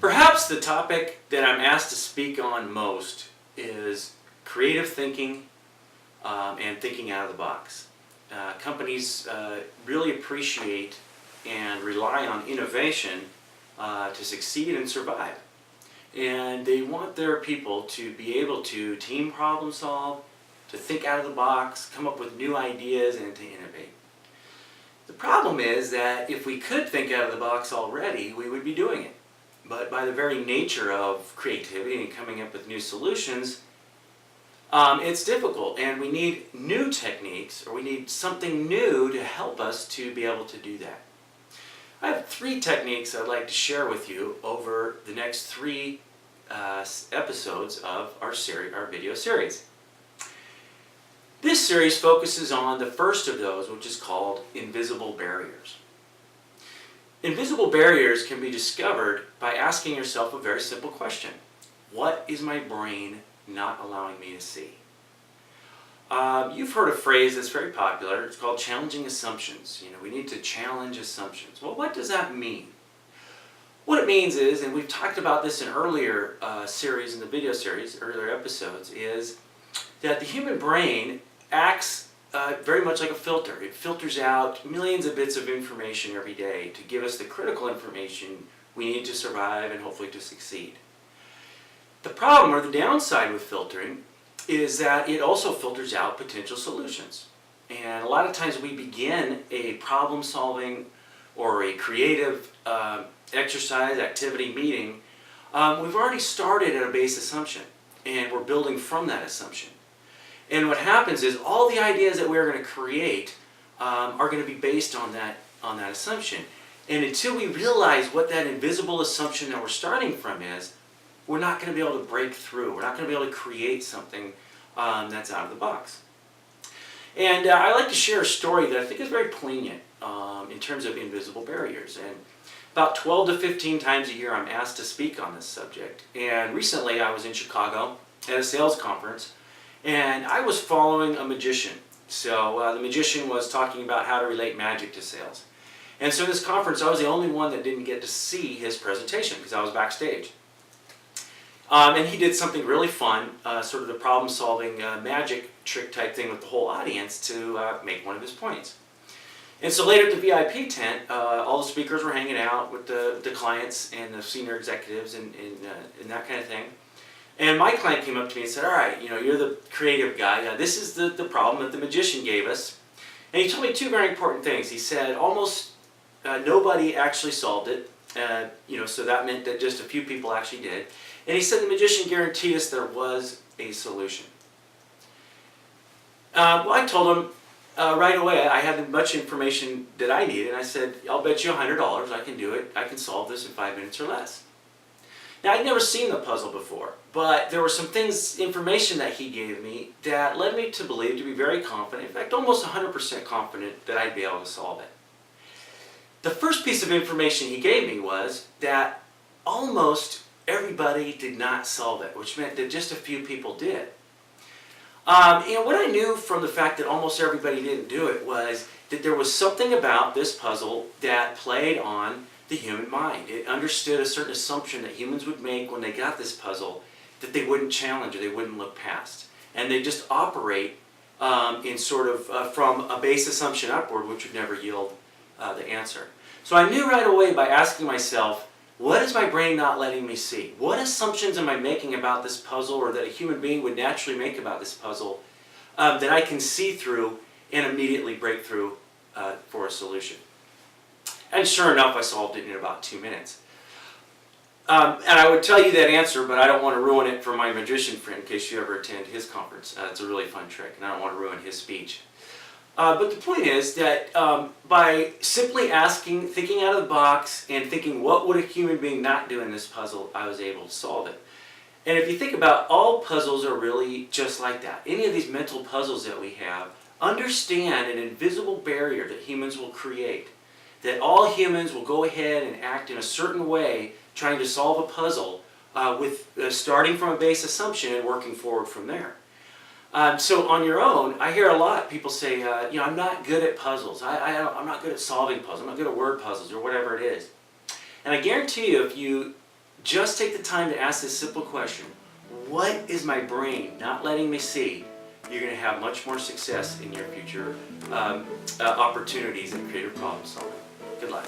Perhaps the topic that I'm asked to speak on most is creative thinking and thinking out of the box. Companies really appreciate and rely on innovation to succeed and survive. And they want their people to be able to team problem solve, to think out of the box, come up with new ideas, and to innovate. The problem is that if we could think out of the box already, we would be doing it. But by the very nature of creativity and coming up with new solutions, it's difficult, and we need new techniques, or we need something new to help us to be able to do that. I have 3 techniques I'd like to share with you over the next 3 episodes of our video series. This series focuses on the first of those, which is called invisible barriers. Invisible barriers can be discovered by asking yourself a very simple question. What is my brain not allowing me to see? You've heard a phrase that's very popular. It's called challenging assumptions. We need to challenge assumptions. Well, what does that mean? What it means is, and we've talked about this in earlier series, in the video series, earlier episodes, is that the human brain acts very much like a filter. It filters out millions of bits of information every day to give us the critical information we need to survive and hopefully to succeed. The problem, or the downside with filtering, is that it also filters out potential solutions. And a lot of times we begin a problem solving or a creative exercise, activity, meeting, we've already started at a base assumption, and we're building from that assumption. And what happens is all the ideas that we're going to create are going to be based on that assumption. And until we realize what that invisible assumption that we're starting from is, we're not going to be able to break through. We're not going to be able to create something that's out of the box. And I like to share a story that I think is very poignant in terms of invisible barriers. And about 12 to 15 times a year I'm asked to speak on this subject. And recently I was in Chicago at a sales conference, and I was following a magician. So the magician was talking about how to relate magic to sales. And so this conference, I was the only one that didn't get to see his presentation because I was backstage. And he did something really fun, sort of the problem-solving magic trick type thing with the whole audience to make one of his points. And so later at the VIP tent, all the speakers were hanging out with the clients and the senior executives and that kind of thing. And my client came up to me and said, all right, you're the creative guy. This is the problem that the magician gave us. And he told me 2 very important things. He said almost nobody actually solved it. So that meant that just a few people actually did. And he said the magician guaranteed us there was a solution. Well, I told him right away I had much information that I needed. And I said, I'll bet you $100 I can do it. I can solve this in 5 minutes or less. Now, I'd never seen the puzzle before, but there were some information that he gave me that led me to believe, to be very confident, in fact, almost 100% confident that I'd be able to solve it. The first piece of information he gave me was that almost everybody did not solve it, which meant that just a few people did. And what I knew from the fact that almost everybody didn't do it was that there was something about this puzzle that played on the human mind. It understood a certain assumption that humans would make when they got this puzzle that they wouldn't challenge or they wouldn't look past. And they just operate in sort of from a base assumption upward, which would never yield the answer. So I knew right away by asking myself, what is my brain not letting me see? What assumptions am I making about this puzzle, or that a human being would naturally make about this puzzle, that I can see through and immediately break through for a solution? And sure enough, I solved it in about 2 minutes. And I would tell you that answer, but I don't want to ruin it for my magician friend in case you ever attend his conference. It's a really fun trick, and I don't want to ruin his speech. But the point is that by simply asking, thinking out of the box, and thinking what would a human being not do in this puzzle, I was able to solve it. And if you think about, all puzzles are really just like that. Any of these mental puzzles that we have understand an invisible barrier that humans will create. That all humans will go ahead and act in a certain way trying to solve a puzzle starting from a base assumption and working forward from there. So on your own, I hear a lot of people say, I'm not good at puzzles. I'm not good at solving puzzles. I'm not good at word puzzles or whatever it is. And I guarantee you, if you just take the time to ask this simple question. What is my brain not letting me see? You're going to have much more success in your future opportunities in creative problem solving. Good luck.